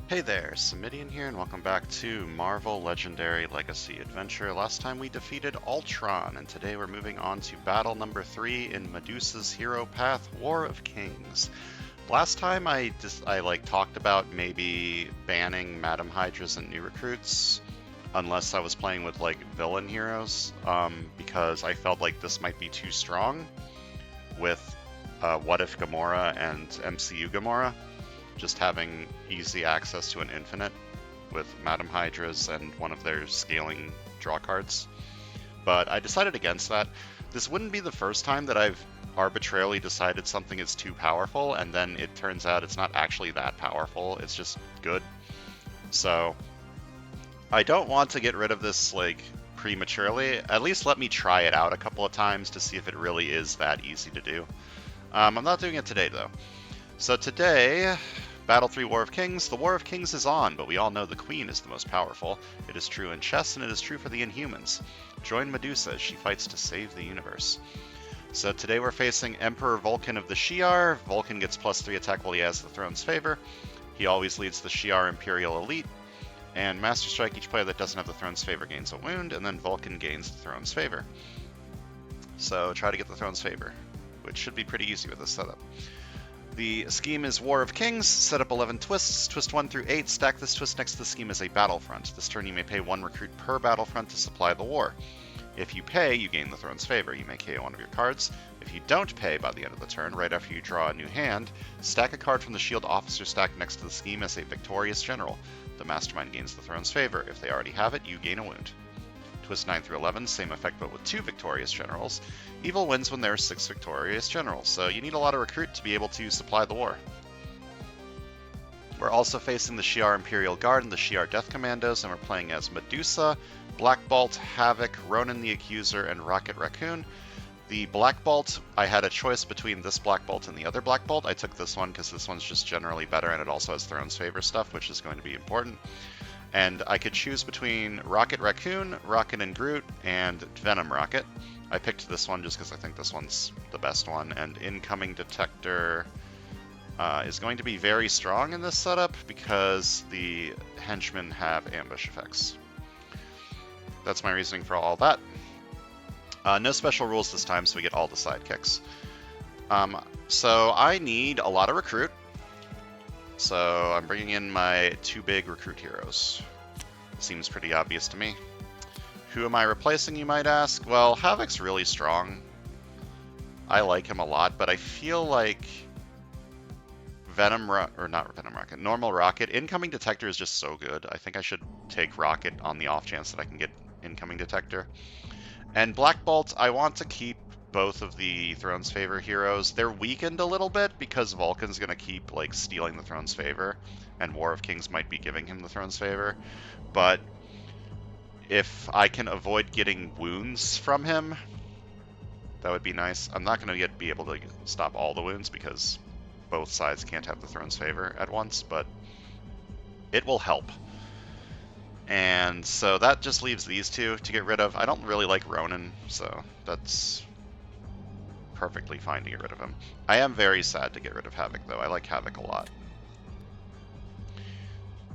Hey there, Samitian here, and welcome back to Marvel Legendary Legacy Adventure. Last time we defeated Ultron, and today we're moving on to battle number 3 in Medusa's Hero Path, War of Kings. Last time I talked about maybe banning Madam Hydras and new recruits, unless I was playing with like villain heroes, because I felt like this might be too strong with What If Gamora and MCU Gamora. Just having easy access to an infinite with Madam Hydras and one of their scaling draw cards. But I decided against that. This wouldn't be the first time that I've arbitrarily decided something is too powerful, and then it turns out it's not actually that powerful, it's just good. So I don't want to get rid of this like prematurely. At least let me try it out a couple of times to see if it really is that easy to do. I'm not doing it today though. So today, Battle 3 War of Kings. The War of Kings is on, but we all know the Queen is the most powerful. It is true in chess, and it is true for the Inhumans. Join Medusa as she fights to save the universe. So today we're facing Emperor Vulcan of the Shi'ar. Vulcan gets +3 attack while he has the throne's favor. He always leads the Shi'ar Imperial Elite. And Master Strike, each player that doesn't have the throne's favor gains a wound, and then Vulcan gains the throne's favor. So try to get the throne's favor, which should be pretty easy with this setup. The scheme is War of Kings. Set up 11 twists. Twist 1 through 8. Stack this twist next to the scheme as a battlefront. This turn you may pay 1 recruit per battlefront to supply the war. If you pay, you gain the throne's favor. You may KO one of your cards. If you don't pay by the end of the turn, right after you draw a new hand, stack a card from the shield officer stack next to the scheme as a victorious general. The mastermind gains the throne's favor. If they already have it, you gain a wound. Twist 9 through 11, same effect but with 2 victorious generals. Evil wins when there are 6 victorious generals, so you need a lot of recruit to be able to supply the war. We're also facing the Shi'ar Imperial Guard and the Shi'ar Death Commandos, and we're playing as Medusa, Black Bolt, Havoc, Ronan the Accuser, and Rocket Raccoon. The Black Bolt, I had a choice between this Black Bolt and the other Black Bolt. I took this one because this one's just generally better, and it also has Throne's Favor stuff, which is going to be important. And I could choose between Rocket Raccoon, Rocket and Groot, and Venom Rocket. I picked this one just because I think this one's the best one, and Incoming Detector is going to be very strong in this setup because the henchmen have ambush effects. That's my reasoning for all that. No special rules this time, so we get all the sidekicks. So I need a lot of recruit. So I'm bringing in my 2 big recruit heroes. Seems pretty obvious to me. Who am I replacing, you might ask? Well, Havoc's really strong. I like him a lot, but I feel like Normal Rocket. Incoming Detector is just so good. I think I should take Rocket on the off chance that I can get Incoming Detector. And Black Bolt, I want to keep both of the Throne's Favor heroes. They're weakened a little bit because Vulcan's going to keep like stealing the Throne's Favor, and War of Kings might be giving him the Throne's Favor. But if I can avoid getting wounds from him, that would be nice. I'm not going to be able to stop all the wounds because both sides can't have the Throne's Favor at once, but it will help. And so that just leaves these 2 to get rid of. I don't really like Ronan, so that's perfectly fine to get rid of him. I am very sad to get rid of Havoc, though. I like Havoc a lot.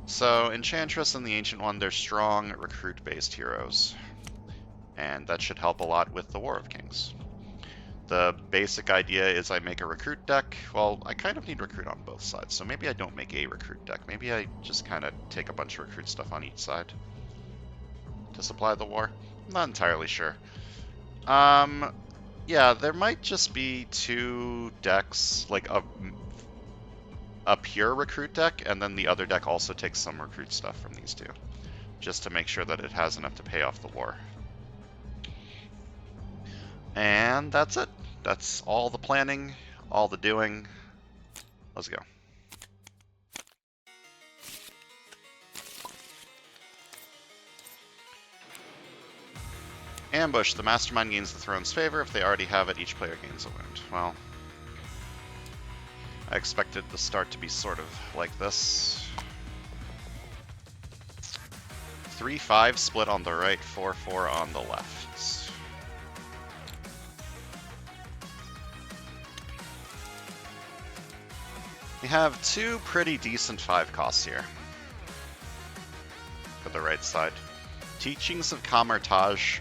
So Enchantress and the Ancient One, they're strong recruit-based heroes, and that should help a lot with the War of Kings. The basic idea is I make a recruit deck. Well, I kind of need recruit on both sides, so maybe I don't make a recruit deck. Maybe I just kind of take a bunch of recruit stuff on each side to supply the war. I'm not entirely sure. Yeah, there might just be 2 decks, like a pure recruit deck, and then the other deck also takes some recruit stuff from these 2, just to make sure that it has enough to pay off the war. And that's it. That's all the planning, all the doing. Let's go. Ambush. The mastermind gains the throne's favor. If they already have it, each player gains a wound. Well, I expected the start to be sort of like this. 3-5 split on the right, 4-4 on the left. We have 2 pretty decent 5 costs here. for the right side. Teachings of Camartage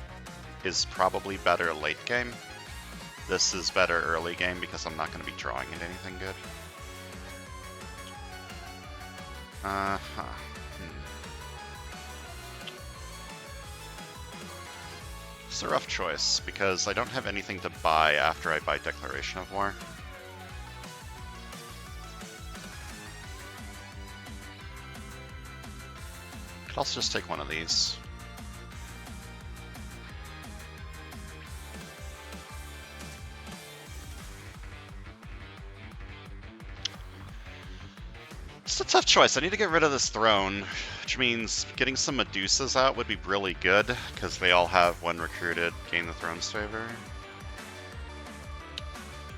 is probably better late game. This is better early game because I'm not going to be drawing into anything good. It's a rough choice because I don't have anything to buy after I buy Declaration of War. Could also just take one of these. It's a tough choice. I need to get rid of this throne, which means getting some Medusas out would be really good, because they all have, when recruited, gain the throne's favor.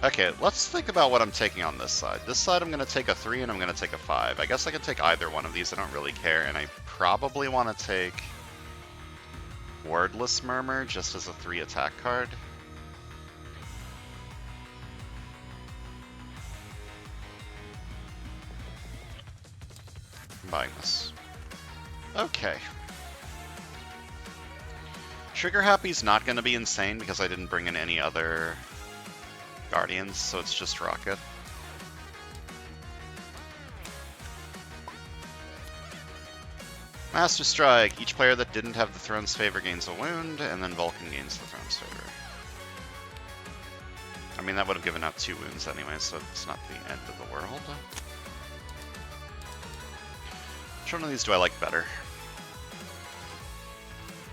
Okay, let's think about what I'm taking on this side. This side I'm going to take a 3 and I'm going to take a 5. I guess I could take either one of these, I don't really care, and I probably want to take Wordless Murmur just as a 3 attack card. I'm buying this. Okay. Trigger Happy's not going to be insane because I didn't bring in any other Guardians, so it's just Rocket. Master Strike. Each player that didn't have the throne's favor gains a wound, and then Vulcan gains the throne's favor. I mean, that would have given out 2 wounds anyway, so it's not the end of the world. Which one of these do I like better?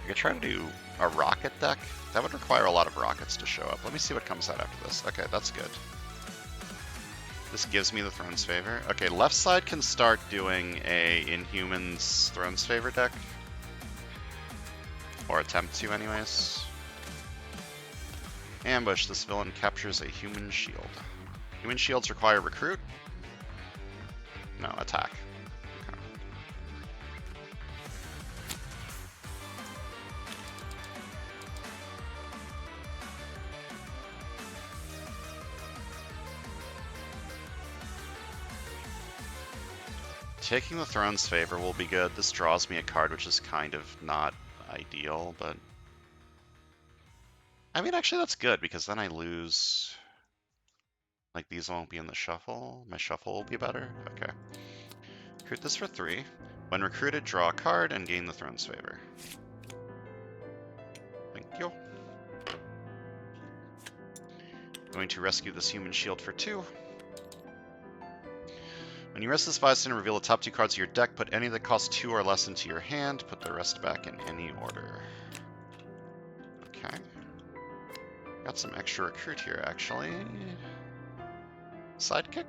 I could try to do a rocket deck. That would require a lot of rockets to show up. Let me see what comes out after this. Okay, that's good. This gives me the Throne's Favor. Okay, left side can start doing a Inhumans Throne's Favor deck. Or attempt to anyways. Ambush. This villain captures a human shield. Human shields require recruit? No, attack. Okay. Taking the Throne's Favor will be good. This draws me a card which is kind of not ideal, but... I mean, actually that's good, because then I lose... Like, these won't be in the shuffle. My shuffle will be better. Okay. Recruit this for 3. When recruited, draw a card and gain the Throne's Favor. Thank you. Going to rescue this human shield for 2. When you rest this Bison, reveal the top 2 cards of your deck. Put any that cost 2 or less into your hand. Put the rest back in any order. Okay. Got some extra recruit here, actually. Sidekick?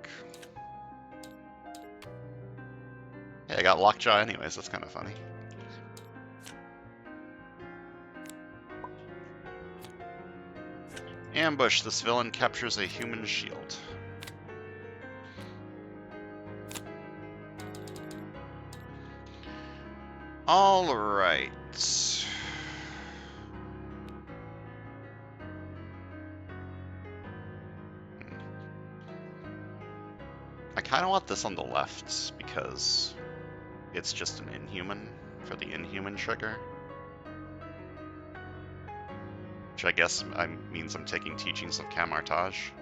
Yeah, I got Lockjaw anyways, that's kind of funny. Ambush. This villain captures a human shield. Alright. I kind of want this on the left because it's just an Inhuman for the Inhuman trigger. Which I guess means I'm taking Teachings of Camartage.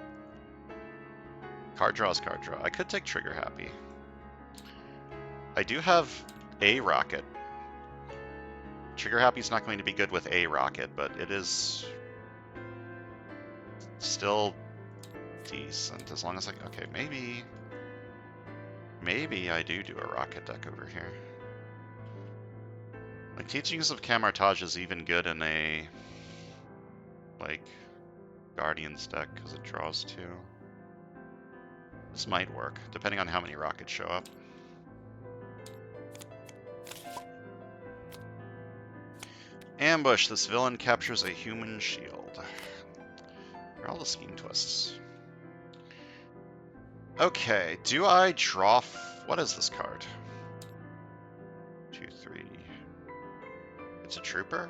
Card draw is card draw. I could take Trigger Happy. I do have a Rocket. Trigger Happy's not going to be good with a Rocket, but it is still decent as long as okay, maybe I do a Rocket deck over here. Like, Teachings of Camartage is even good in a, like, Guardians deck, because it draws 2. This might work, depending on how many Rockets show up. Ambush. This villain captures a human shield. Where are all the scheme twists? Okay, do I draw... what is this card? 2, 3... It's a trooper?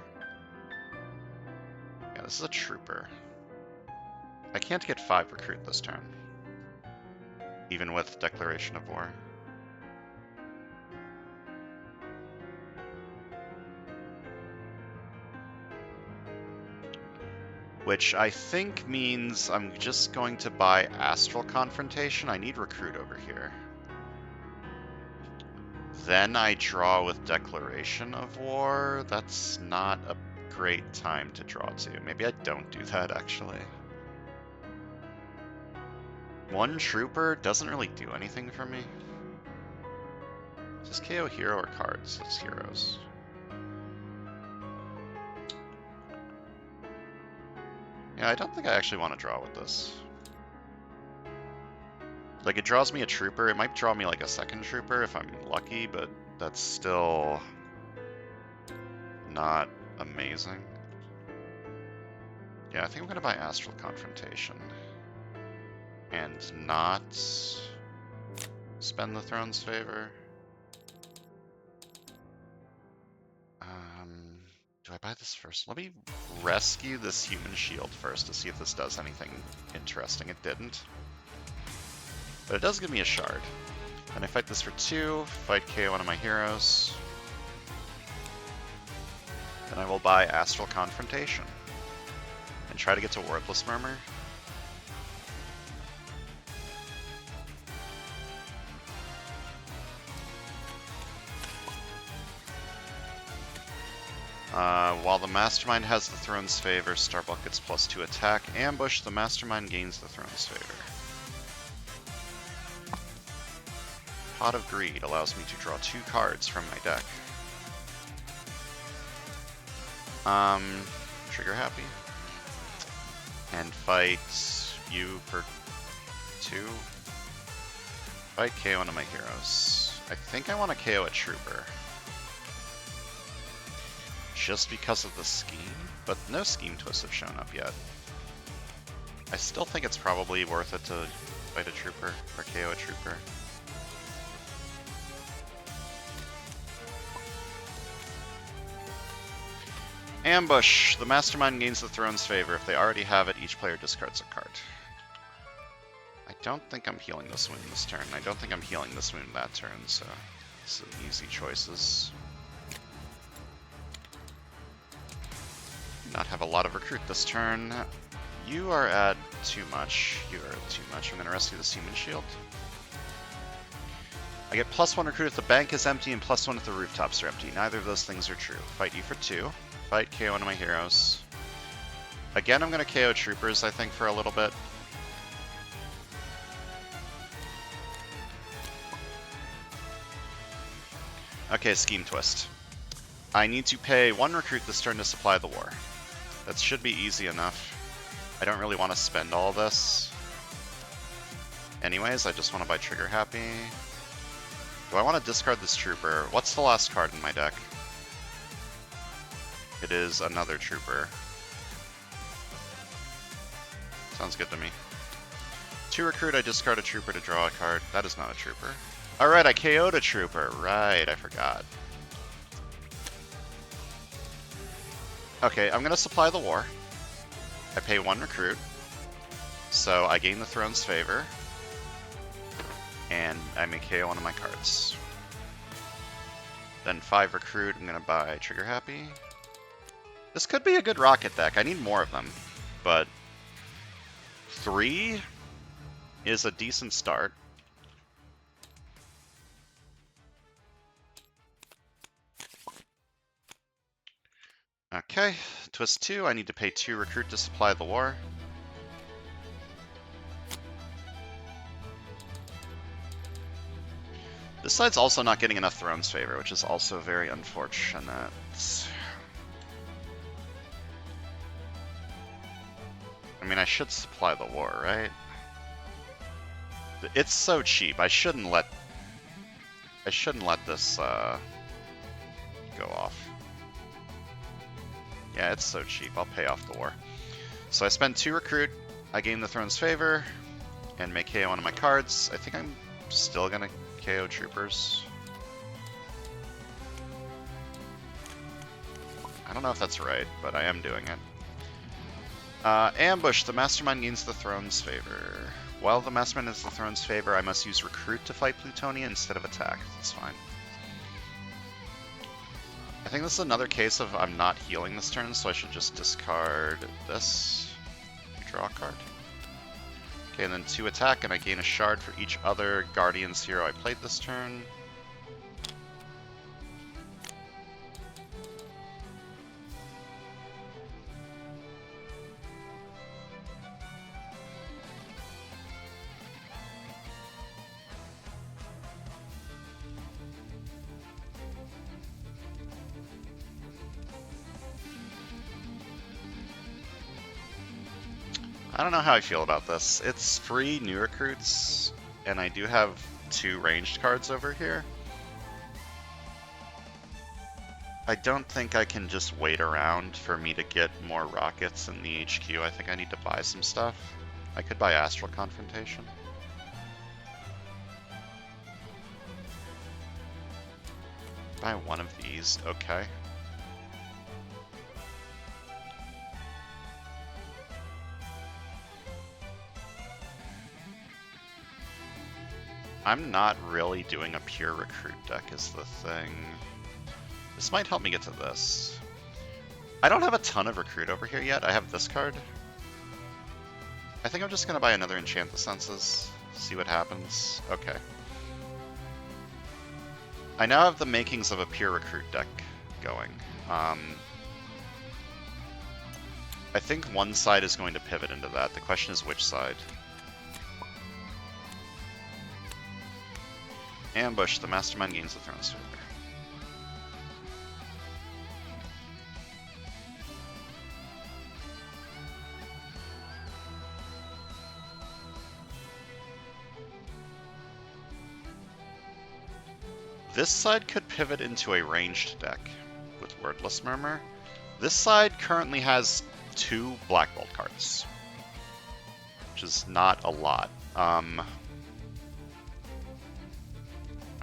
Yeah, this is a trooper. I can't get 5 recruit this turn. Even with Declaration of War. which I think means I'm just going to buy Astral Confrontation. I need Recruit over here. Then I draw with Declaration of War. That's not a great time to draw to. Maybe I don't do that, actually. One Trooper doesn't really do anything for me. Is this KO hero or cards? It's heroes. Yeah, I don't think I actually want to draw with this. Like, it draws me a Trooper. It might draw me, like, a second Trooper if I'm lucky, but that's still not amazing. Yeah, I think I'm going to buy Astral Confrontation. And not spend the Throne's Favor. Do I buy this first? Let me rescue this Human Shield first to see if this does anything interesting. It didn't. But it does give me a shard. And I fight this for 2, fight KO one of my heroes. Then I will buy Astral Confrontation. And try to get to Worthless Murmur. While the Mastermind has the Throne's Favor, Starbuck gets +2 attack. Ambush, the Mastermind gains the Throne's Favor. Pot of Greed allows me to draw 2 cards from my deck. Trigger happy. And fight you for 2. Fight KO one of my heroes. I think I want to KO a Trooper. Just because of the scheme, but no scheme twists have shown up yet. I still think it's probably worth it to fight a Trooper, or KO a Trooper. Ambush! The Mastermind gains the Throne's Favor. If they already have it, each player discards a card. I don't think I'm healing this wound this turn. I don't think I'm healing this wound that turn, so some easy choices. Not have a lot of recruit this turn. You are at too much. You are at too much. I'm going to rescue this Human Shield. I get +1 recruit if the bank is empty and +1 if the rooftops are empty. Neither of those things are true. Fight you for 2. Fight KO one of my heroes. Again, I'm going to KO Troopers, I think, for a little bit. Okay, scheme twist. I need to pay 1 recruit this turn to supply the war. That should be easy enough. I don't really want to spend all this. Anyways, I just want to buy Trigger Happy. Do I want to discard this Trooper? What's the last card in my deck? It is another Trooper. Sounds good to me. 2 recruit, I discard a Trooper to draw a card. That is not a Trooper. Alright, I KO'd a Trooper. Right, I forgot. Okay, I'm going to supply the war. I pay 1 recruit. So I gain the Throne's Favor. And I may KO one of my cards. Then 5 recruit, I'm going to buy Trigger Happy. This could be a good rocket deck. I need more of them. But 3 is a decent start. Okay, twist 2, I need to pay 2 recruit to supply the war. This side's also not getting enough Throne's Favor, which is also very unfortunate. I mean, I should supply the war, right? It's so cheap. I shouldn't let this go off. Yeah, it's so cheap. I'll pay off the war. So I spend 2 recruit, I gain the Throne's Favor, and make KO one of my cards. I think I'm still gonna KO Troopers. I don't know if that's right, but I am doing it. Ambush, the Mastermind gains the Throne's Favor. While the Mastermind has the Throne's Favor, I must use Recruit to fight Plutonia instead of attack. That's fine. I think this is another case of I'm not healing this turn, so I should just discard this. Draw a card. Okay, and then 2 attack, and I gain a shard for each other Guardian's hero I played this turn. I don't know how I feel about this. It's free new recruits, and I do have 2 ranged cards over here. I don't think I can just wait around for me to get more rockets in the HQ. I think I need to buy some stuff. I could buy Astral Confrontation. Buy one of these, okay. I'm not really doing a pure recruit deck is the thing. This might help me get to this. I don't have a ton of recruit over here yet. I have this card. I think I'm just going to buy another Enchant the Senses, see what happens. Okay. I now have the makings of a pure recruit deck going. I think one side is going to pivot into that. The question is which side. Ambush, the Mastermind gains the Throne's favor. This side could pivot into a ranged deck with Wordless Murmur. This side currently has 2 Black Bolt cards, which is not a lot. How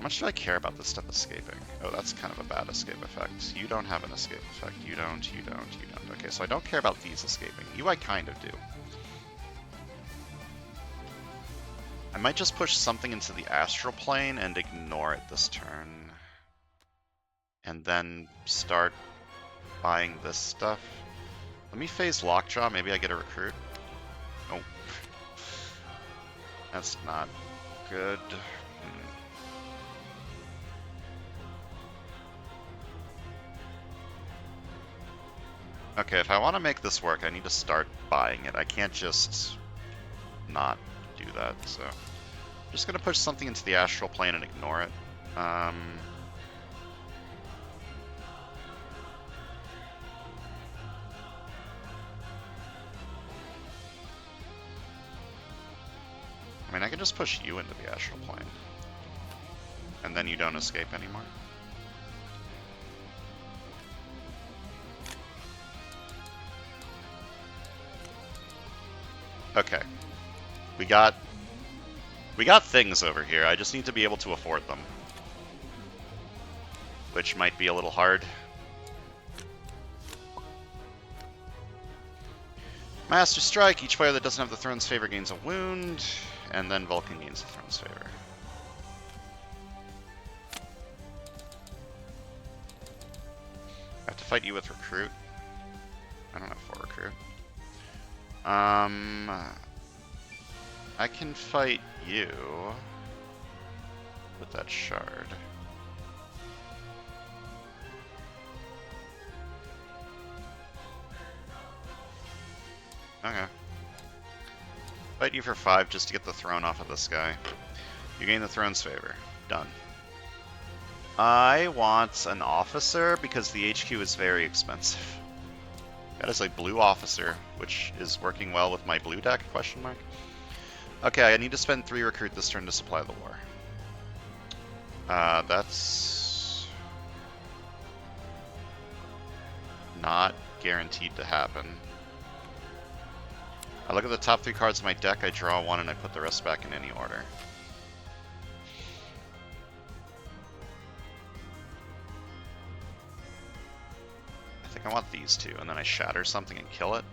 much do I care about this stuff escaping? Oh, that's kind of a bad escape effect. You don't have an escape effect. You don't. Okay, so I don't care about these escaping. You I kind of do. I might just push something into the astral plane and ignore it this turn. And then start buying this stuff. Let me phase Lockjaw, maybe I get a recruit. Oh. That's not good. Okay, if I want to make this work, I need to start buying it. I can't just not do that, so I'm just going to push something into the astral plane and ignore it. I mean, I can just push you into the astral plane, and then you don't escape anymore. Okay. We got things over here. I just need to be able to afford them. Which might be a little hard. Master Strike. Each player that doesn't have the Throne's favor gains a wound. And then Vulcan gains the Throne's favor. I have to fight you with Recruit. I don't have 4 Recruit. I can fight you with that shard. Okay. Fight you for 5 just to get the throne off of this guy. You gain the Throne's favor. Done. I want an officer because the HQ is very expensive. That is a blue officer, which is working well with my blue deck, question mark. Okay, I need to spend 3 recruit this turn to supply the war. That's not guaranteed to happen. I look at the top 3 cards of my deck, I draw 1, and I put the rest back in any order. I think I want these 2, and then I shatter something and kill it.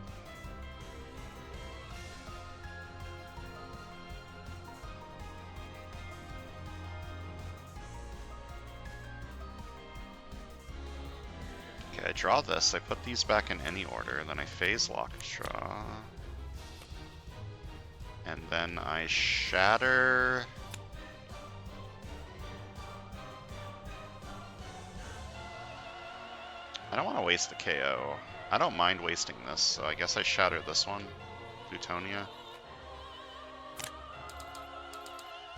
Okay, I draw this, I put these back in any order, and then I phase Lockjaw. And then I shatter. I don't want to waste the KO. I don't mind wasting this, so I guess I shatter this one. Plutonia.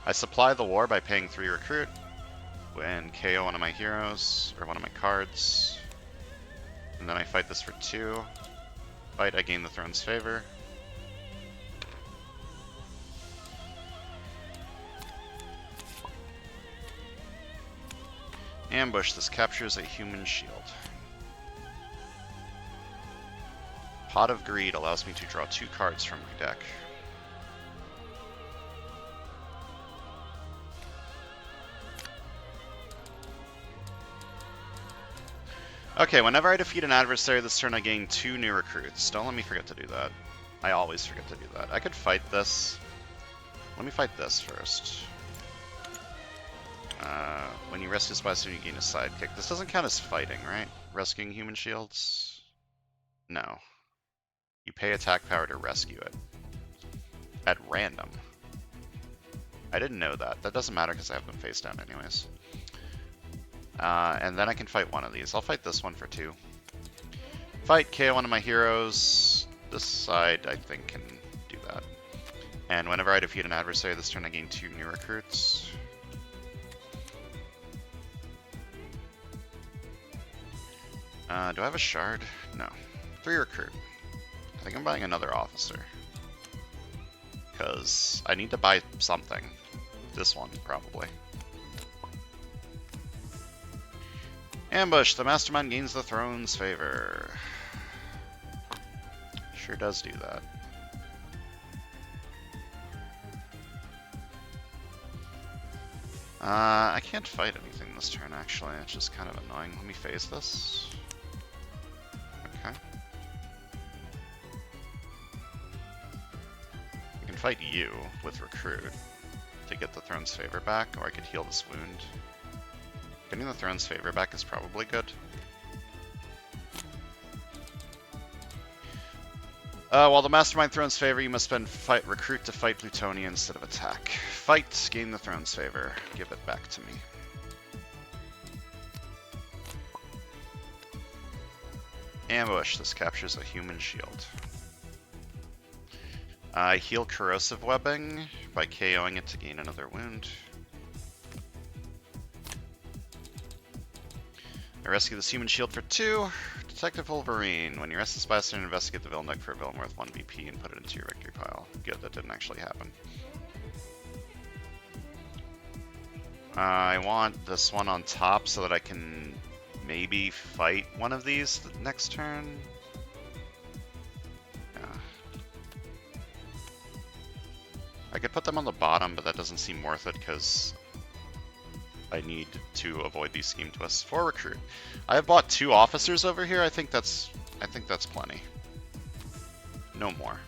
I supply the war by paying 3 recruit. And KO one of my heroes, or one of my cards. And then I fight this for 2. Fight, I gain the throne's favor. Ambush, this captures a human shield. Pot of Greed allows me to draw 2 cards from my deck. Okay, whenever I defeat an adversary this turn, I gain 2 new recruits. Don't let me forget to do that. I always forget to do that. I could fight this. Let me fight this first. When you rescue Spicer, you gain a sidekick. This doesn't count as fighting, right? Rescuing human shields? No. You pay attack power to rescue it. At random. I didn't know that. That doesn't matter because I have them face down anyways. And then I can fight one of these. I'll fight this one for 2. Fight, KO one of my heroes. This side, I think, can do that. And whenever I defeat an adversary this turn, I gain 2 new recruits. Do I have a shard? No. 3 recruit. I think I'm buying another officer. Because I need to buy something. This one, probably. Ambush, the mastermind gains the throne's favor. Sure does do that. I can't fight anything this turn, actually. It's just kind of annoying. Let me phase this. Okay. I can fight you with Recruit to get the throne's favor back, or I could heal this wound. Getting the throne's favor back is probably good. While the mastermind throne's favor, you must spend recruit to fight Plutonia instead of attack. Fight, gain the throne's favor. Give it back to me. Ambush, this captures a human shield. I heal corrosive webbing by KOing it to gain another wound. I rescue this human shield for 2. Detective Wolverine. When you rescue the Spicer, investigate the villain deck for a villain worth 1 BP and put it into your victory pile. Good, that didn't actually happen. I want this one on top so that I can maybe fight one of these the next turn. Yeah. I could put them on the bottom, but that doesn't seem worth it because I need to avoid these scheme twists for recruit. I have bought 2 officers over here. I think that's plenty. No more.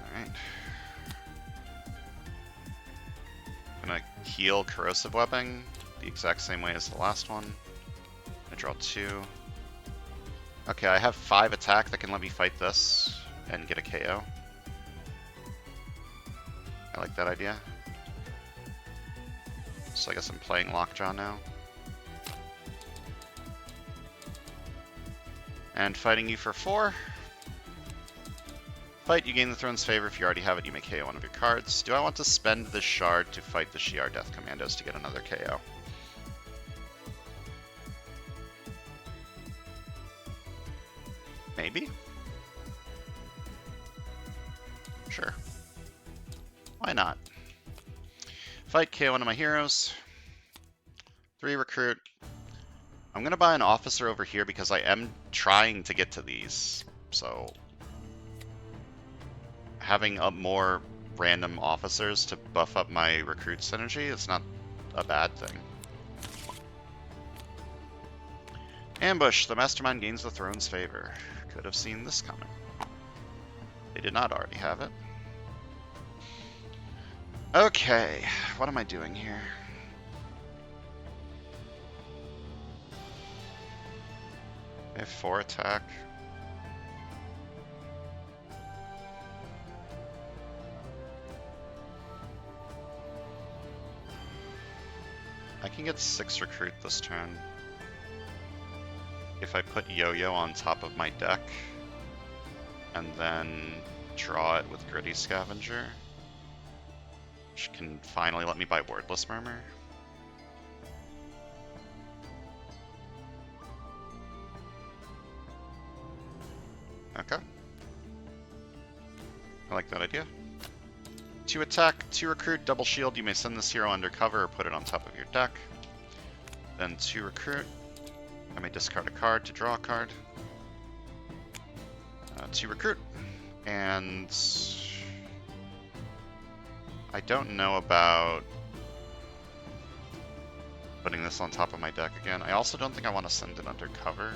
Alright. I'm gonna heal corrosive webbing the exact same way as the last one. I draw 2. Okay, I have 5 attack that can let me fight this and get a KO. I like that idea. So I guess I'm playing Lockjaw now. And fighting you for 4. Fight, you gain the throne's favor. If you already have it, you may KO one of your cards. Do I want to spend this shard to fight the Shi'ar Death Commandos to get another KO? Maybe? Sure. Why not? Fight, KO one of my heroes. 3 recruit. I'm gonna buy an officer over here because I am trying to get to these. So having up more random officers to buff up my recruit synergy is not a bad thing. Ambush, the mastermind gains the throne's favor. Could have seen this coming. They did not already have it. Okay, what am I doing here? I have 4 attack. I can get 6 recruit this turn. If I put Yo-Yo on top of my deck, and then draw it with Gritty Scavenger, which can finally let me buy Wordless Murmur. Okay. I like that idea. 2 attack, 2 recruit, double shield. You may send this hero undercover or put it on top of your deck. Then 2 recruit. I may discard a card to draw a card. 2 recruit. And I don't know about putting this on top of my deck again. I also don't think I want to send it undercover.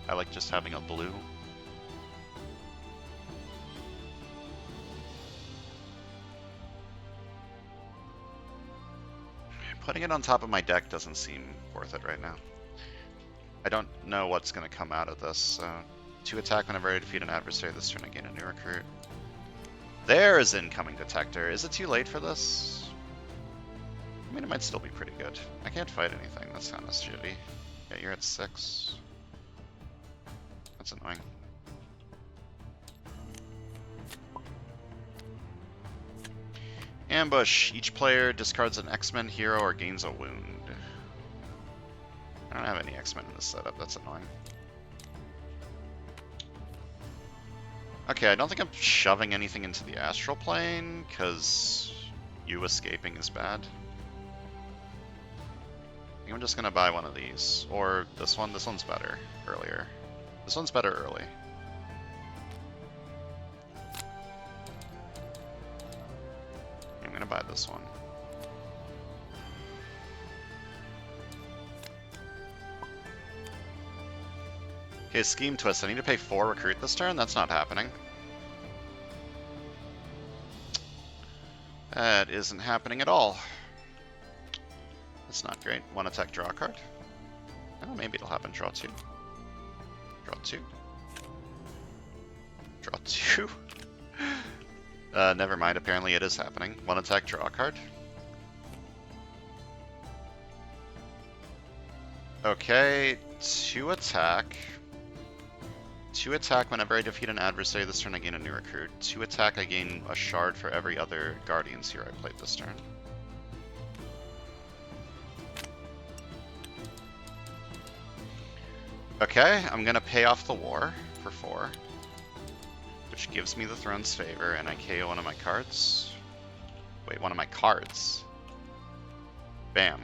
I like just having a blue. Putting it on top of my deck doesn't seem worth it right now. I don't know what's going to come out of this. 2 attack whenever I defeat an adversary this turn, I gain a new recruit. There's Incoming Detector. Is it too late for this? I mean, it might still be pretty good. I can't fight anything. That's kind of shitty. Yeah, you're at 6. That's annoying. Ambush. Each player discards an X-Men hero or gains a wound. I don't have any X-Men in this setup. That's annoying. Okay, I don't think I'm shoving anything into the astral plane, because you escaping is bad. I think I'm just going to buy one of these. Or this one. This one's better earlier. This one's better early. I'm going to buy this one. Okay, Scheme Twist. I need to pay 4 recruit this turn? That's not happening. That isn't happening at all. That's not great. 1 attack, draw a card. Oh, maybe it'll happen. Draw 2. Draw 2. Draw 2. Never mind. Apparently it is happening. 1 attack, draw a card. Okay, 2 attack. 2 attack whenever I defeat an adversary this turn, I gain a new recruit. 2 attack, I gain a shard for every other Guardians hero I played this turn. Okay, I'm gonna pay off the war for 4, which gives me the Throne's Favor, and I KO one of my cards. Wait, one of my cards. Bam.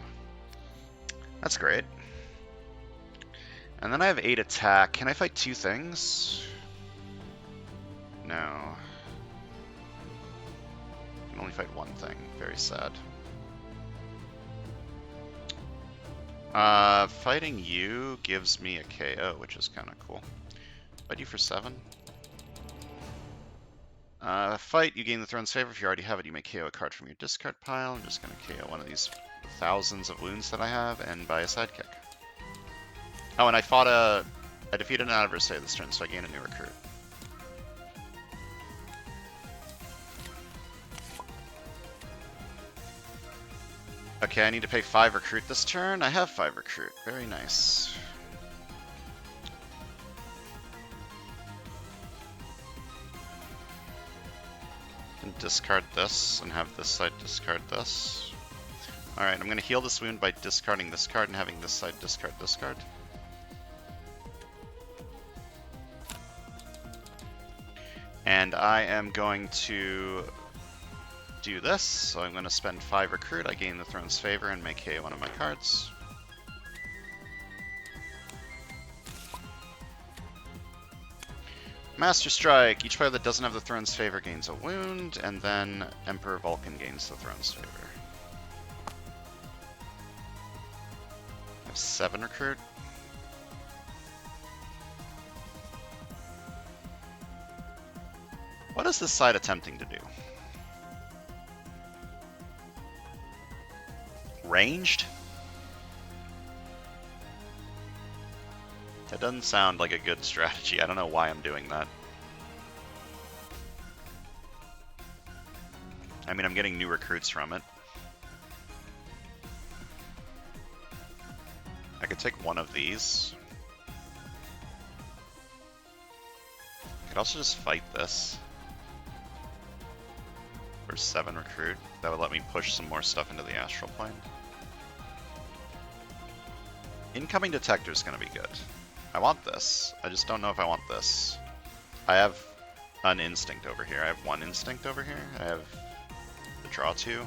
That's great. And then I have 8 attack. Can I fight 2 things? No. I can only fight 1 thing. Very sad. Fighting you gives me a KO, which is kind of cool. Fight you for 7. Fight, you gain the Throne's Favor. If you already have it, you may KO a card from your discard pile. I'm just going to KO one of these thousands of wounds that I have and buy a sidekick. Oh, and I defeated an adversary this turn, so I gain a new recruit. Okay, I need to pay 5 recruit this turn. I have 5 recruit. Very nice. And discard this, and have this side discard this. Alright, I'm going to heal this wound by discarding this card and having this side discard this card. And I am going to do this, so I'm going to spend 5 recruit. I gain the Throne's Favor and make KO one of my cards. Master Strike. Each player that doesn't have the Throne's Favor gains a wound, and then Emperor Vulcan gains the Throne's Favor. I have 7 recruit. What is this side attempting to do? Ranged? That doesn't sound like a good strategy. I don't know why I'm doing that. I mean, I'm getting new recruits from it. I could take one of these. I could also just fight this. For 7 recruit. That would let me push some more stuff into the astral plane. Incoming detector is going to be good. I want this. I just don't know if I want this. I have an instinct over here. I have 1 instinct over here. I have the draw 2.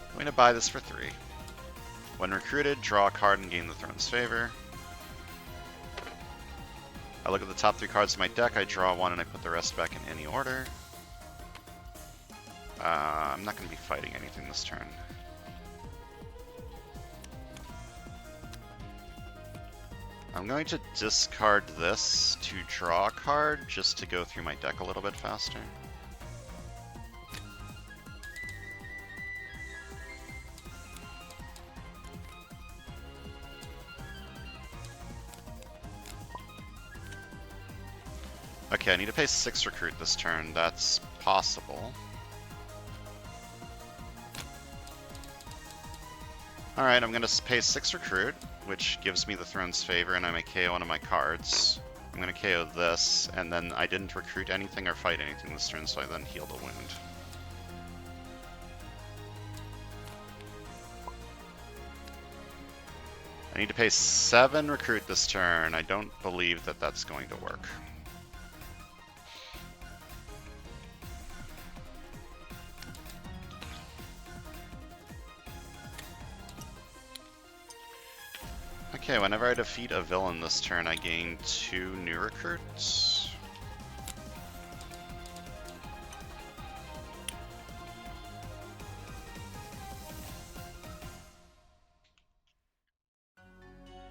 I'm going to buy this for 3. When recruited, draw a card and gain the throne's favor. I look at the top 3 cards of my deck, I draw 1 and I put the rest back in any order. I'm not going to be fighting anything this turn. I'm going to discard this to draw a card just to go through my deck a little bit faster. Okay, I need to pay 6 recruit this turn. That's possible. Alright, I'm going to pay 6 recruit, which gives me the throne's favor, and I may KO one of my cards. I'm going to KO this, and then I didn't recruit anything or fight anything this turn, so I then heal the wound. I need to pay 7 recruit this turn. I don't believe that that's going to work. Okay, whenever I defeat a villain this turn, I gain 2 new recruits.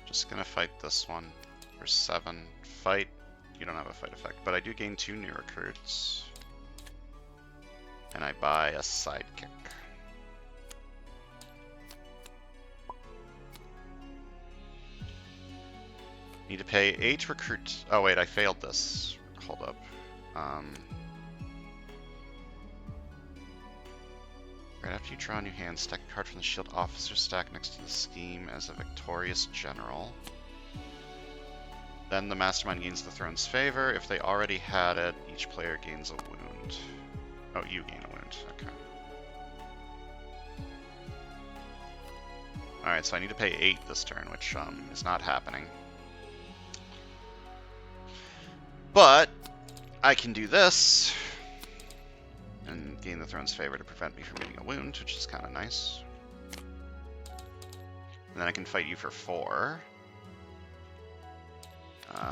Just gonna fight this one for 7. Fight. You don't have a fight effect, but I do gain 2 new recruits. And I buy a sidekick. Need to pay 8 recruit. Oh wait, I failed this. Hold up. Right after you draw a new hand, stack a card from the shield officer stack next to the scheme as a victorious general. Then the mastermind gains the throne's favor. If they already had it, each player gains a wound. Oh, you gain a wound. Okay. Alright, so I need to pay 8 this turn, which is not happening. But I can do this and gain the throne's favor to prevent me from getting a wound, which is kind of nice. And then I can fight you for 4.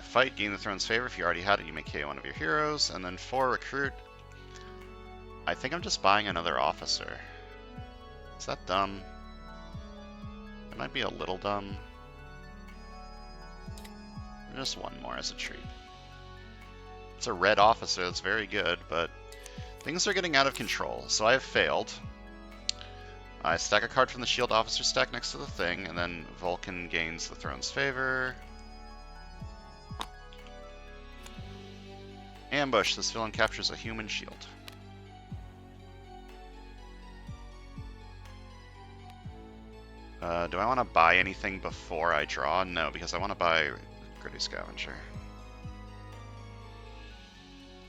Fight, gain the throne's favor. If you already had it, you may KO one of your heroes. And then 4 recruit. I think I'm just buying another officer. Is that dumb? It might be a little dumb. Just 1 more as a treat. It's a red officer, that's very good, but things are getting out of control, so I have failed. I stack a card from the shield officer stack next to the thing, and then Vulcan gains the throne's favor. Ambush, this villain captures a human shield. Do I want to buy anything before I draw? No, because I want to buy Gritty Scavenger.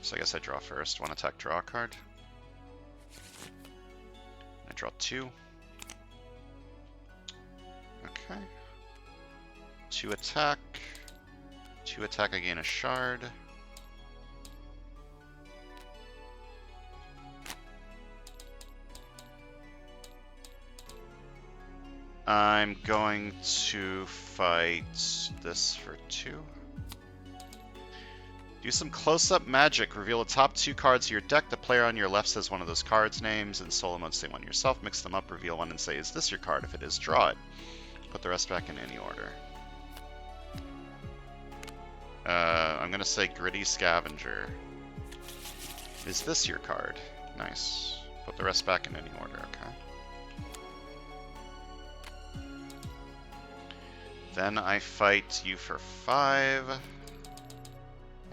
So I guess I draw first. 1 attack, draw a card. I draw 2. Okay. 2 attack. 2 attack, I gain a shard. I'm going to fight this for 2. Do some close-up magic. Reveal the top 2 cards of your deck. The player on your left says one of those cards' names. In solo mode, say one yourself. Mix them up, reveal one, and say, is this your card? If it is, draw it. Put the rest back in any order. I'm going to say Gritty Scavenger. Is this your card? Nice. Put the rest back in any order, okay. Then I fight you for 5.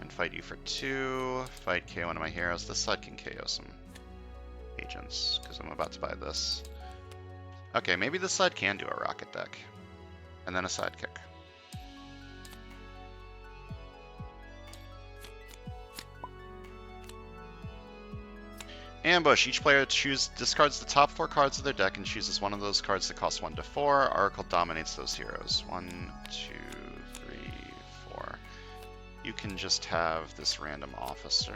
And fight you for 2. Fight KO one of my heroes. This side can KO some agents, because I'm about to buy this. Okay, maybe this side can do a rocket deck. And then a sidekick. Ambush. Each player discards the top 4 cards of their deck and chooses one of those cards that costs 1 to 4. Oracle dominates those heroes. 1, 2, 3, 4. You can just have this random officer.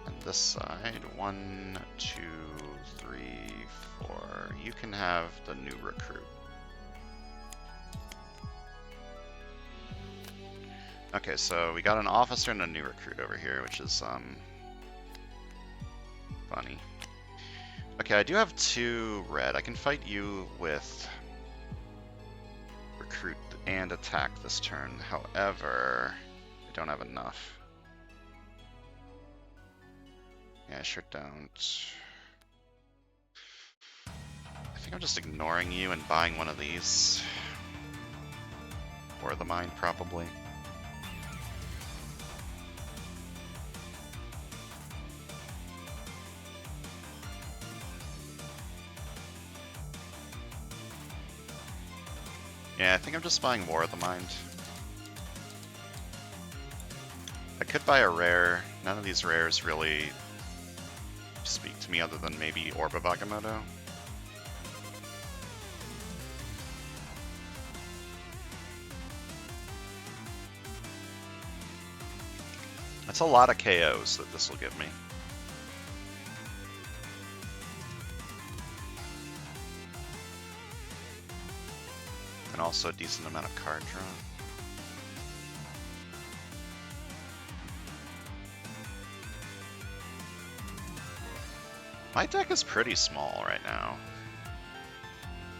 And this side, 1, 2, 3, 4. You can have the new recruit. Okay, so we got an officer and a new recruit over here, which is funny. Okay, I do have 2 red. I can fight you with recruit and attack this turn. However, I don't have enough. Yeah, I sure don't. I think I'm just ignoring you and buying one of these. Or the mine, probably. Yeah, I think I'm just buying War of the Mind. I could buy a rare. None of these rares really speak to me other than maybe Orb of Agamotto. That's a lot of KOs that this will give me. And also a decent amount of card draw. My deck is pretty small right now.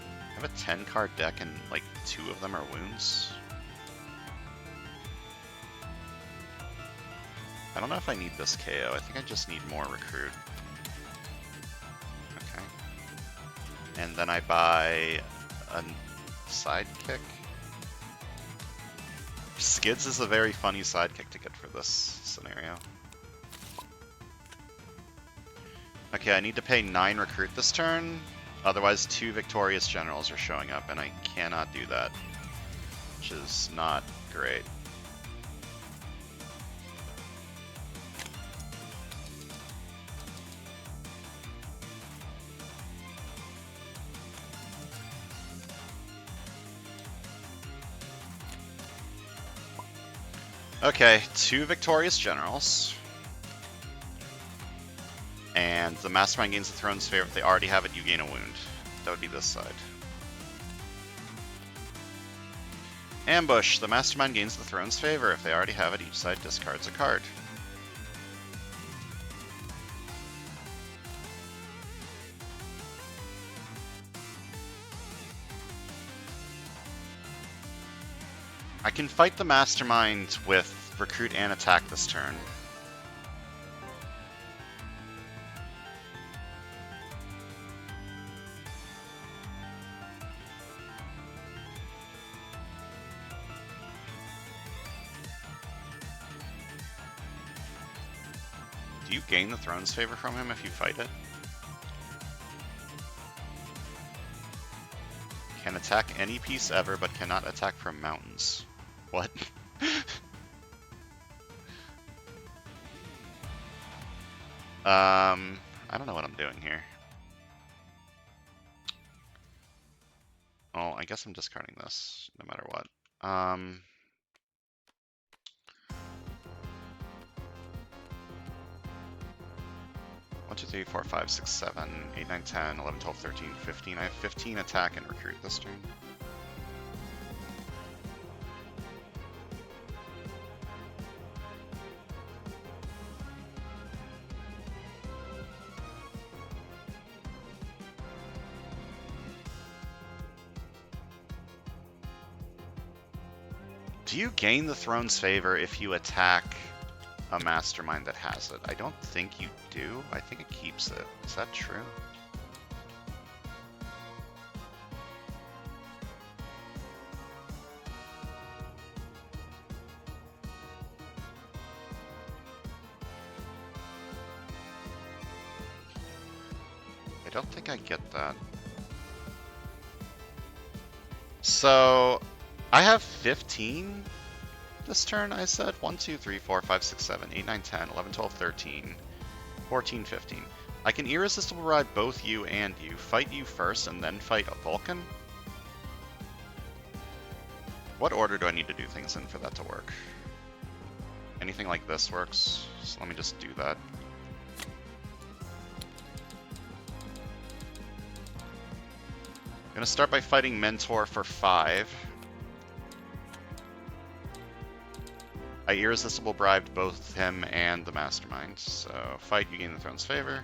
I have a 10 card deck and like 2 of them are wounds. I don't know if I need this KO. I think I just need more recruit. Okay. And then I buy a sidekick. Skids is a very funny sidekick to get for this scenario. Okay, I need to pay 9 recruit this turn. Otherwise, 2 victorious generals are showing up, and I cannot do that, which is not great. Okay, 2 victorious generals. And the Mastermind gains the throne's favor. If they already have it, you gain a wound. That would be this side. Ambush. The Mastermind gains the throne's favor. If they already have it, each side discards a card. I can fight the Mastermind with recruit and attack this turn. Do you gain the throne's favor from him if you fight it? Can attack any piece ever, but cannot attack from mountains. What? I don't know what I'm doing here. Well, I guess I'm discarding this, no matter what. 1, 2, 3, 4, 5, 6, 7, 8, 9, 10, 11, 12, 13, 15. I have 15 attack and recruit this turn. Do you gain the throne's favor if you attack a Mastermind that has it? I don't think you do. I think it keeps it. Is that true? I don't think I get that. So, I have 15 this turn, I said. 1, 2, 3, 4, 5, 6, 7, 8, 9, 10, 11, 12, 13, 14, 15. I can irresistible ride both you and you. Fight you first and then fight a Vulcan? What order do I need to do things in for that to work? Anything like this works, so let me just do that. I'm gonna start by fighting Mentor for 5. I irresistible bribed both him and the Mastermind, so fight, you gain the Throne's favor.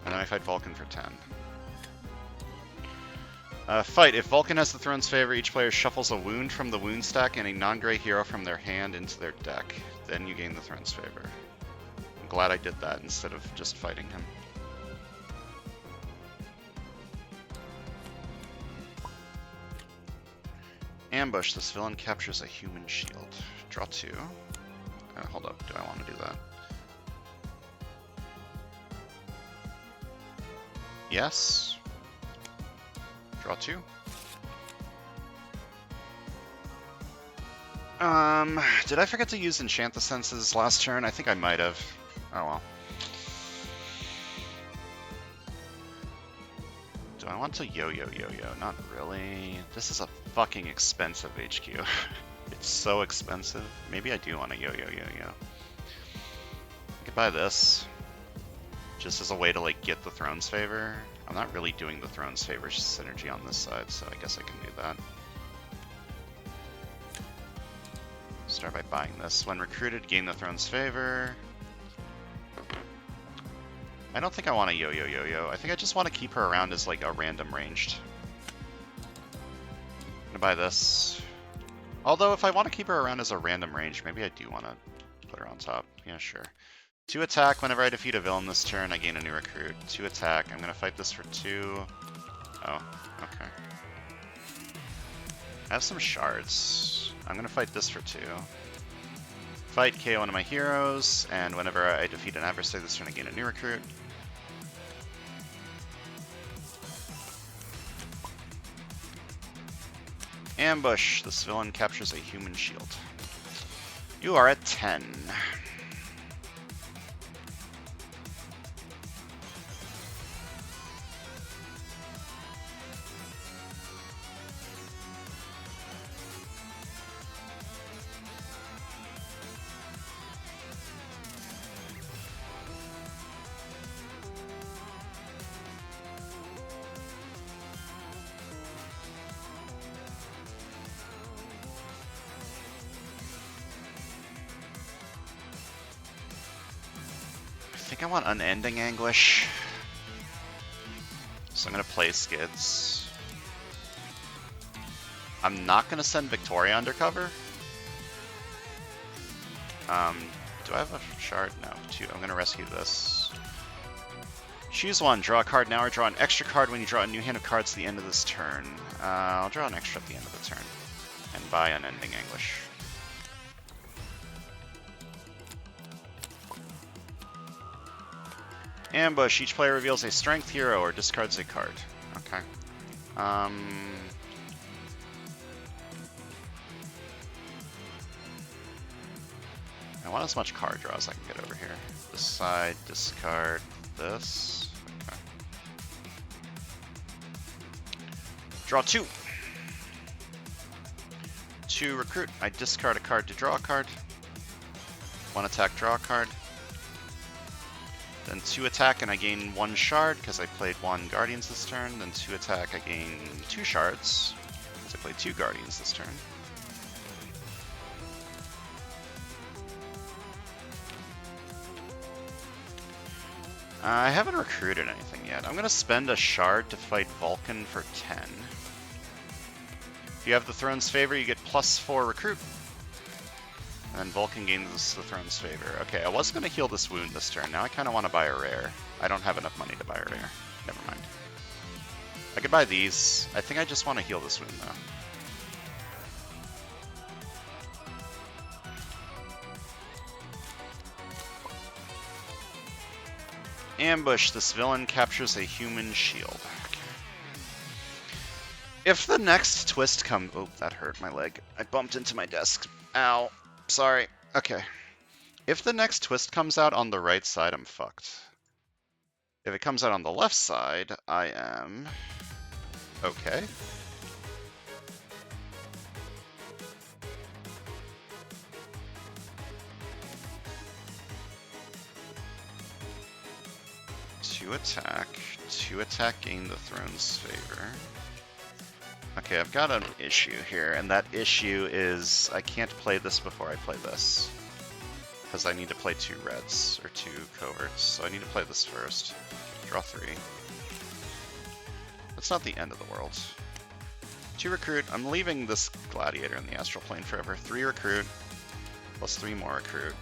And then I fight Vulcan for 10. Fight. If Vulcan has the Throne's favor, each player shuffles a wound from the wound stack and a non-gray hero from their hand into their deck. Then you gain the Throne's favor. I'm glad I did that instead of just fighting him. Ambush. This villain captures a human shield. Draw 2. Hold up. Do I want to do that? Yes. Draw 2. Did I forget to use Enchant the Senses last turn? I think I might have. Oh well. Do I want to yo-yo-yo-yo? Not really. This is a fucking expensive HQ. It's so expensive. Maybe I do want to yo-yo-yo-yo. I could buy this. Just as a way to, like, get the Throne's favor. I'm not really doing the Throne's favor synergy on this side, so I guess I can do that. Start by buying this. When recruited, gain the Throne's favor. I don't think I want to yo-yo-yo-yo. I think I just want to keep her around as, like, a random ranged. I'm gonna buy this. Although, if I want to keep her around as a random range, maybe I do want to put her on top. Yeah, sure. 2 attack. Whenever I defeat a villain this turn, I gain a new recruit. 2 attack. I'm going to fight this for 2. Oh, okay. I have some shards. I'm going to fight this for 2. Fight, KO one of my heroes, and whenever I defeat an adversary this turn, I gain a new recruit. Ambush. This villain captures a human shield. You are at 10. I think I want Unending Anguish. So I'm going to play Skids. I'm not going to send Victoria undercover. Do I have a shard? No, 2. I'm going to rescue this. Choose one. Draw a card now or draw an extra card when you draw a new hand of cards at the end of this turn. I'll draw an extra at the end of the turn. And buy Unending Anguish. Ambush. Each player reveals a strength hero or discards a card. Okay. I want as much card draw as I can get over here. This side, discard this. Okay. Draw 2. 2 recruit. I discard a card to draw a card. 1 attack, draw a card. Then 2 attack and I gain 1 shard because I played 1 Guardians this turn. Then 2 attack, I gain 2 shards because I played 2 Guardians this turn. I haven't recruited anything yet. I'm going to spend a shard to fight Vulcan for 10. If you have the Throne's favor, you get +4 recruit. And then Vulcan gains the Throne's favor. Okay, I was going to heal this wound this turn. Now I kind of want to buy a rare. I don't have enough money to buy a rare. Never mind. I could buy these. I think I just want to heal this wound, though. Ambush. This villain captures a human shield. If the next twist comes... Oh, that hurt my leg. I bumped into my desk. Ow. Sorry. Okay. If the next twist comes out on the right side, I'm fucked. If it comes out on the left side, I am... okay. To attack, gain the throne's favor. Okay, I've got an issue here, and that issue is I can't play this before I play this. Because I need to play 2 reds, or 2 coverts, so I need to play this first. Draw 3. That's not the end of the world. 2 recruit, I'm leaving this gladiator in the astral plane forever. 3 recruit, plus 3 more recruit.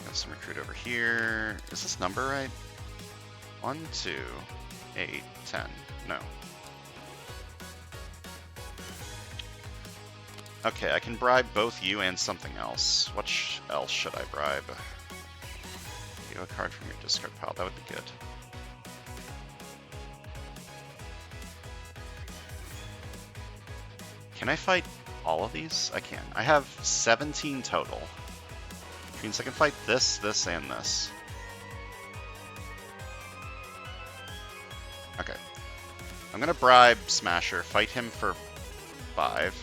Got some recruit over here. Is this number right? 1, 2, 8, 10. No. Okay, I can bribe both you and something else. What else should I bribe? You have a card from your discard pile. That would be good. Can I fight all of these? I can. I have 17 total. Which means I can fight this, this, and this. Okay. I'm gonna bribe Smasher, fight him for 5.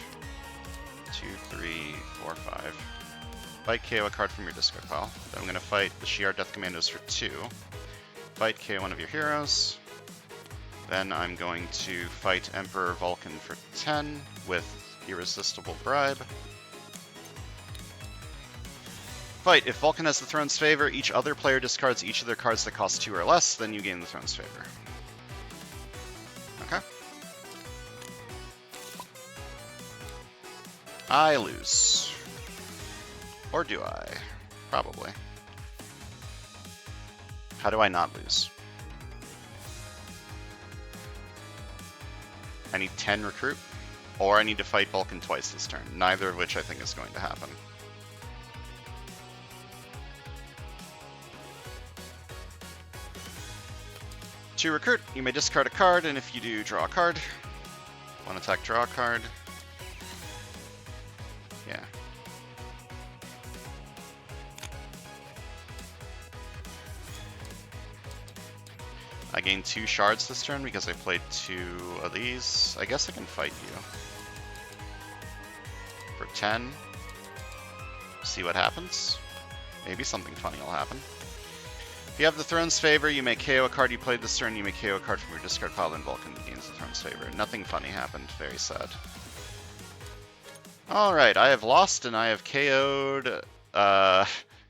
2, 3, 4, 5. Fight KO a card from your discard pile. Then I'm gonna fight the Shi'ar Death Commandos for 2. Fight KO one of your heroes. Then I'm going to fight Emperor Vulcan for 10 with Irresistible Bribe. Fight. If Vulcan has the throne's favor, each other player discards each of their cards that cost 2 or less, then you gain the throne's favor. Okay. I lose. Or do I? Probably. How do I not lose? I need 10 recruit, or I need to fight Vulcan twice this turn, neither of which I think is going to happen. To recruit, you may discard a card, and if you do, draw a card. 1 attack, draw a card. Yeah. I gained 2 shards this turn because I played 2 of these. I guess I can fight you. For 10. See what happens. Maybe something funny will happen. If you have the throne's favor, you may KO a card you played this turn. You may KO a card from your discard pile, then Vulcan gains the throne's favor. Nothing funny happened. Very sad. Alright, I have lost and I have KO'd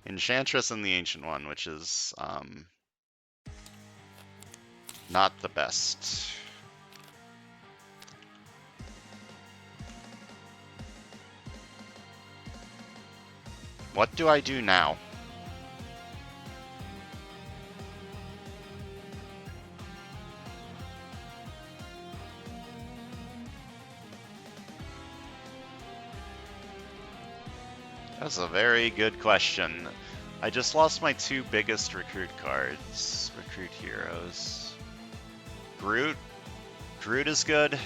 Enchantress and the Ancient One, which is not the best. What do I do now? That's a very good question. I just lost my 2 biggest recruit cards. Recruit heroes. Groot. Groot is good.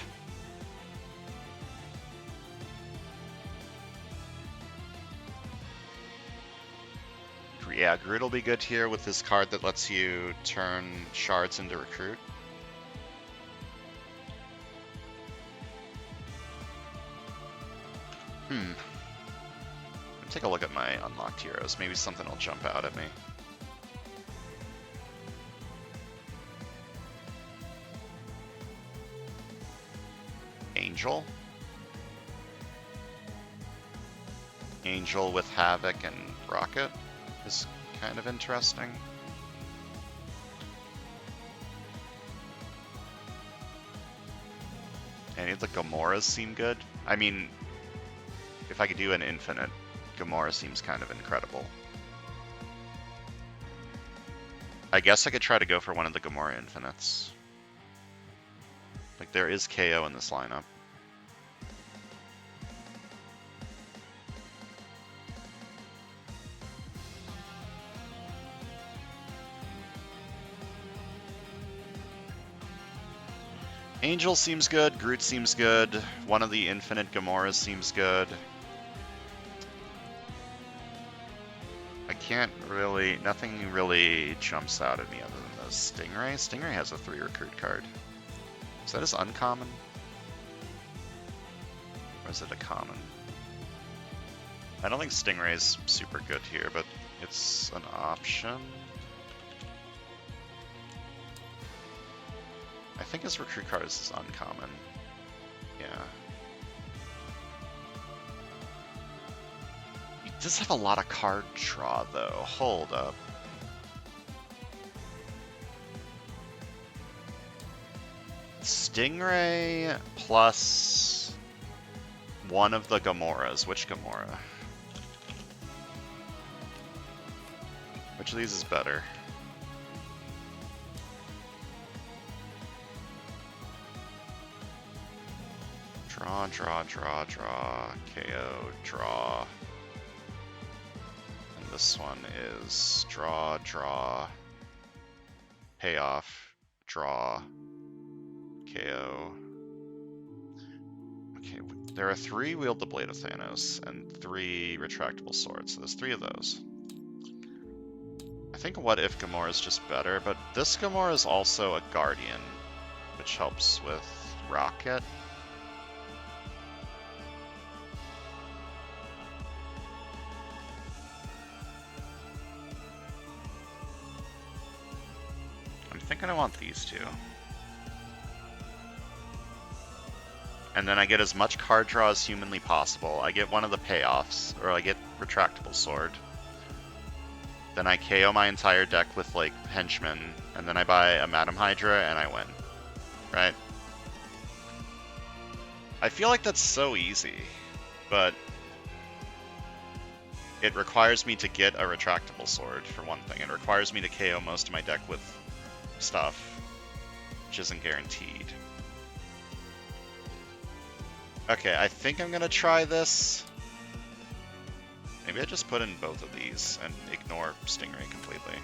Yeah, Groot will be good here with this card that lets you turn shards into recruit. Take a look at my unlocked heroes. Maybe something will jump out at me. Angel. Angel with Havoc and Rocket is kind of interesting. Any of the Gamoras seem good. I mean, if I could do an infinite, Gamora seems kind of incredible. I guess I could try to go for one of the Gamora infinites. Like, there is KO in this lineup. Angel seems good, Groot seems good, one of the infinite Gamoras seems good. I can't really, nothing really jumps out at me other than the Stingray. Stingray has a 3 recruit card. Is that his uncommon? Or is it a common? I don't think Stingray's super good here, but it's an option. I think his recruit card is his uncommon. Yeah. He does have a lot of card draw, though. Hold up. Stingray plus one of the Gamoras. Which Gamora? Which of these is better? Draw, draw, draw, draw, KO, draw. And this one is draw, draw, payoff, draw, KO. Okay, there are 3 Wield the Blade of Thanos and 3 retractable swords, so there's 3 of those. I think What If Gamora is just better, but this Gamora is also a Guardian, which helps with Rocket. I'm thinking I want these 2. And then I get as much card draw as humanly possible. I get one of the payoffs, or I get retractable sword. Then I KO my entire deck with, like, henchmen, and then I buy a Madam Hydra, and I win. Right? I feel like that's so easy, but it requires me to get a retractable sword, for one thing. It requires me to KO most of my deck with stuff, which isn't guaranteed. Okay, I think I'm gonna try this. Maybe I just put in both of these and ignore Stingray completely.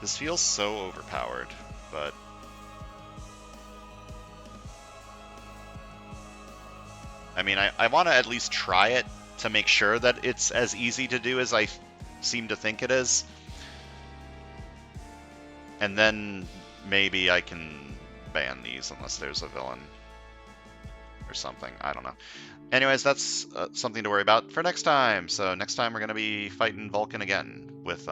This feels so overpowered, but... I mean, I want to at least try it to make sure that it's as easy to do as I seem to think it is. And then maybe I can ban these unless there's a villain or something. I don't know. Anyways, that's something to worry about for next time. So next time we're going to be fighting Vulcan again with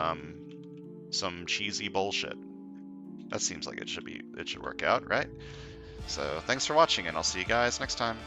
some cheesy bullshit. That seems like it should work out, right? So thanks for watching, and I'll see you guys next time.